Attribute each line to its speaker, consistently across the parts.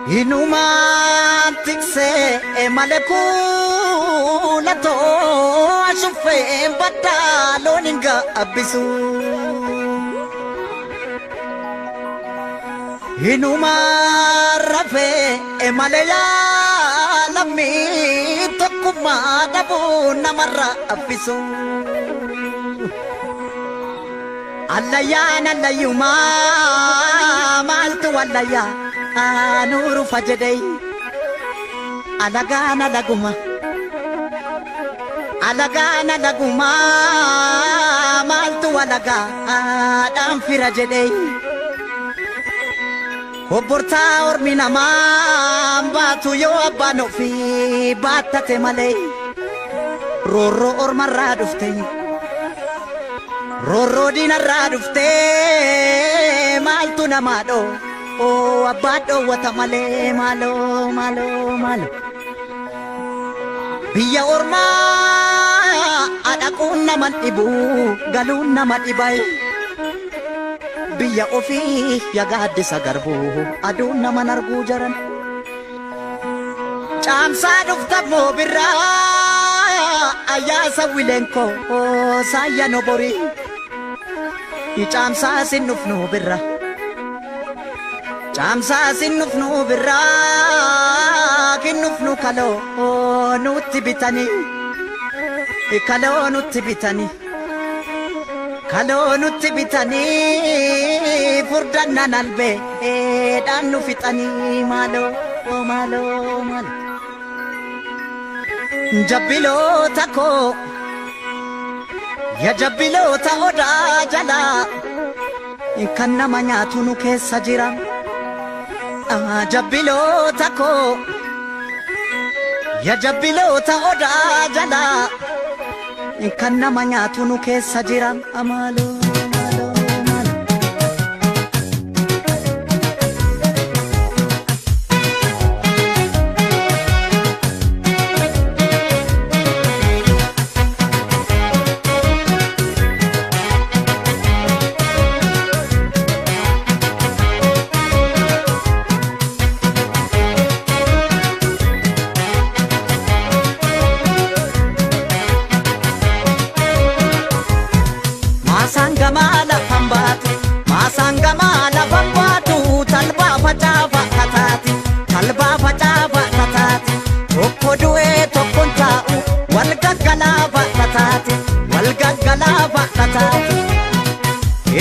Speaker 1: Inumaan tiksee malee kuulatoo ashuufee baddaa loon hin gaabbisu. Inumaan rafee malee yaalamii tokkummaa dhabuu namarra abbisu. Allayyaan allayyumaa maaltu wallayyaa nuru fajadai alagana laguma maltu alaga adam firajadai hobborta ormi nama batu yo abbano fi battate malay rorro ormarra dufte rorro dinarra dufte maltu namado oh abado wata male malo biya orma adakun naman ibu galun naman ibay biya ofi yagade sagarbu adun naman argu jaran chamsa dufta mo birra ayasa wilenko oh saya no bori chamsa sinuf no birra Chamsa sinufnu birra kinufnu kalo nutti bitani kalo nutti bitani furdanna nalbe dannu fitani malo jabbilota ko ya jabbilota oda jala kan nama nyaatu nu keessa jira. Jabbilota ko ya jabbilota oda jala kan nama nyaatu nu keessa jira amalo. Masangama la pambatu talba facafa katati tokko du'e tokkon taa'u wal gaggalaafa katati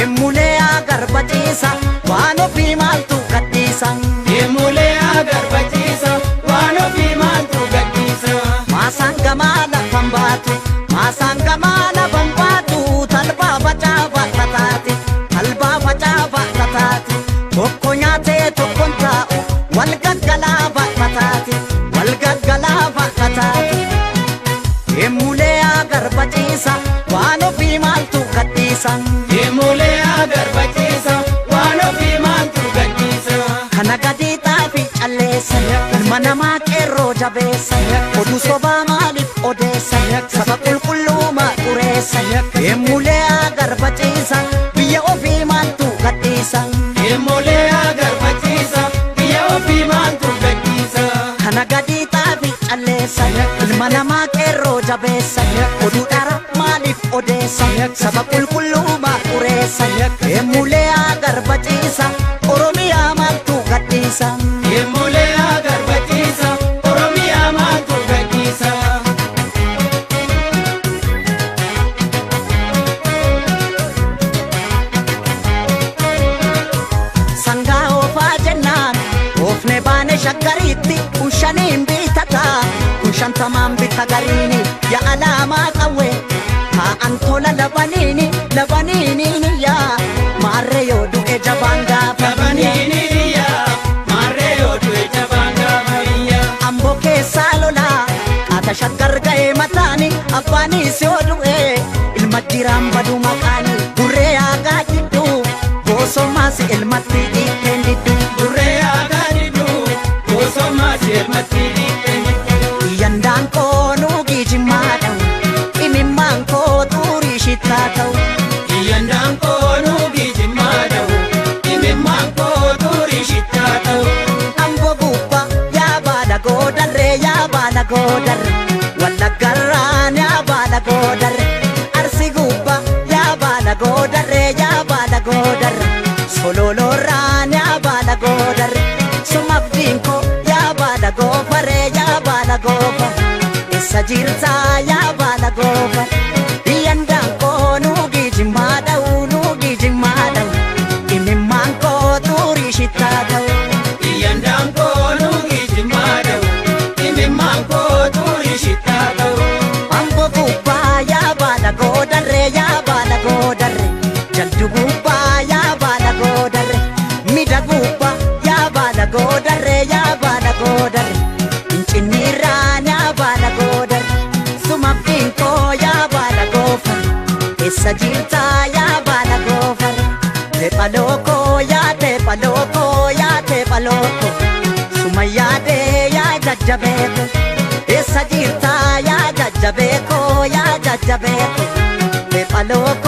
Speaker 1: emulee agarbachiisa waan ofii maaltu gadhiisa masangama la pambatu talba facafa katati tokko nyaate tokkon taa'u wal gaggalaafa katati emulee agarbachiisa waan ofii maaltu gadhiisa kana gadii xaafi calleessa ilma namaa qeerroo jabeessa oduu sobaa maaliif odeessa saba qulqulluuma xureessa emulee agarbachiisa biyya ofii maaltu gadhiisa kana gadii xaafi calleessa ilma namaa qeerroo jabeessa oduu dhara maaliif odeessa saba qulqulluuma xureessa emulee agarbachiisa oromiyaa maaltu gadhiisa shaggariitti kushaniin bitata kushantamaan bita gariini ya alaamaa qawwe taa'an tola labaniini yaa maarree yoo du'e jabaan gaafa amboo keessaa lolaa qaata shaggar ga'ee mataani abbaanis yoo du'e ilma jiraan baduu maqaani gurree aagaa jiddu goosomaas ilmatti dhiiteen diddu yandaan koo nuugii jimmaa ta'u imimmaan koo xurii shittaa ta'u amboo godar Wallaggarraan yaa baala godar Arsi gubba yaa baala godar yaa baala godar Sololorraan yaa baala godar Sumabdiinko yaa baala gofar yaa baala gofar Essa jirta yaa baala gofar Iyandanko nugi jimmaadhaw nugi jimmaadhaw Imimmaanko turii shittaadhaw
Speaker 2: Iyandanko nugi jimmaadhaw Imimmaanko turii shittaadhaw
Speaker 1: Ambo gubbaa yaa baala goodarre yaa baala goodarre Jaldu gubbaa yaa baala goodarre Mida gubbaa yaa baala goodarre yaa baala goodarre Incinniirraan yaa baala goodarre Sumabdiinko yaa baala goofar Essa jirta yaa baala gofar Teephaloko yaa teephaloko yaa teephaloko Suma yaade yaa jajjabeeko Essa jirta yaa jajjabeeko yaa jajjabeeko Teephaloko